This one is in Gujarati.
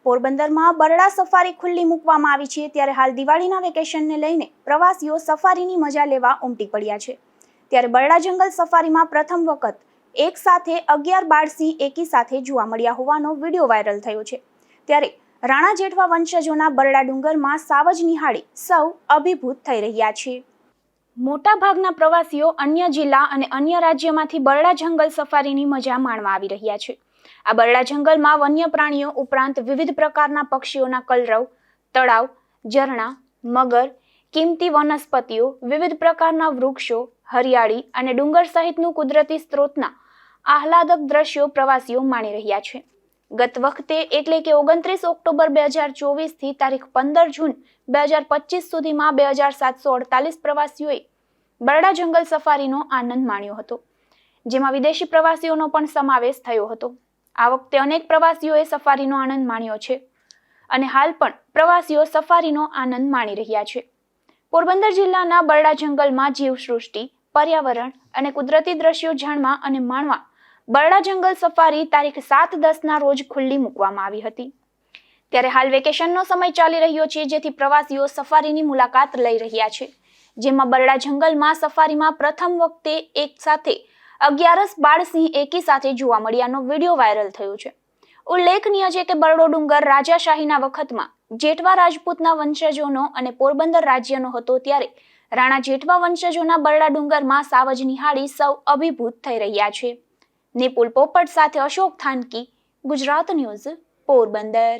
પોરબંદરમાં બરડા સફારી ખુલ્લી મૂકવામાં આવી છે ત્યારે હાલ દિવાળીના વેકેશનને લઈને પ્રવાસીઓ સફારીની મજા લેવા ઉમટી પડ્યા છે। ત્યારે બરડા જંગલ સફારીમાં પ્રથમ વખત એક સાથે 11 બાળસિંહ એકી સાથે જોવા મળ્યા હોવાનો વિડીયો વાયરલ થયો છે। ત્યારે રાણા જેઠવા વંશજોના બરડા ડુંગરમાં સાવજ નિહાળી સૌ અભિભૂત થઈ રહ્યા છે। મોટાભાગના પ્રવાસીઓ અન્ય જિલ્લા અને અન્ય રાજ્યમાંથી બરડા જંગલ સફારીની મજા માણવા આવી રહ્યા છે। આ બરડા જંગલમાં વન્ય પ્રાણીઓ ઉપરાંત વિવિધ પ્રકારના પક્ષીઓના કલરવ, તળાવ, ઝરણા, મગર, કિંમતી વનસ્પતિઓ, વિવિધ પ્રકારના વૃક્ષો, હરિયાળી અને ડુંગર સહિતનું કુદરતી સ્ત્રોતના આહલાદક દ્રશ્યો પ્રવાસીઓ માણી રહ્યા છે। ગત વખતે એટલે કે 29 ઓક્ટોબર 2024 થી તારીખ 15 જૂન 2025 સુધીમાં 2748 પ્રવાસીઓએ બરડા જંગલ સફારીનો આનંદ માણ્યો હતો, જેમાં વિદેશી પ્રવાસીઓનો પણ સમાવેશ થયો હતો। આ વખતે અનેક પ્રવાસીઓએ સફારીનો આનંદ માણ્યો છે અને હાલ પણ પ્રવાસીઓ સફારીનો આનંદ માણી રહ્યા છે। પોરબંદર જિલ્લાના બરડા જંગલમાં જીવસૃષ્ટિ, પર્યાવરણ અને કુદરતી દ્રશ્યો જાણવા અને માણવા બરડા જંગલ સફારી તારીખ 7-10ના રોજ ખુલ્લી મૂકવામાં આવી હતી। ત્યારે હાલ વેકેશનનો સમય ચાલી રહ્યો છે, જેથી પ્રવાસીઓ સફારીની મુલાકાત લઈ રહ્યા છે, જેમાં બરડા જંગલમાં સફારીમાં પ્રથમ વખતે એક સાથે 11 બાળસિંહ એકી સાથે જોવા મળ્યાનો વિડીયો વાયરલ થયો છે। ઉલ્લેખનીય છે કે બરડો ડુંગર રાજાશાહીના વખતમાં જેઠવા રાજપૂતના વંશજોનો અને પોરબંદર રાજ્યનો હતો, ત્યારે રાણા જેઠવા વંશજોના બરડા ડુંગરમાં સાવજ નિહાળી સૌ અભિભૂત થઈ રહ્યા છે। નિપુલ પોપટ સાથે અશોક થાનકી, ગુજરાત ન્યૂઝ, પોરબંદર।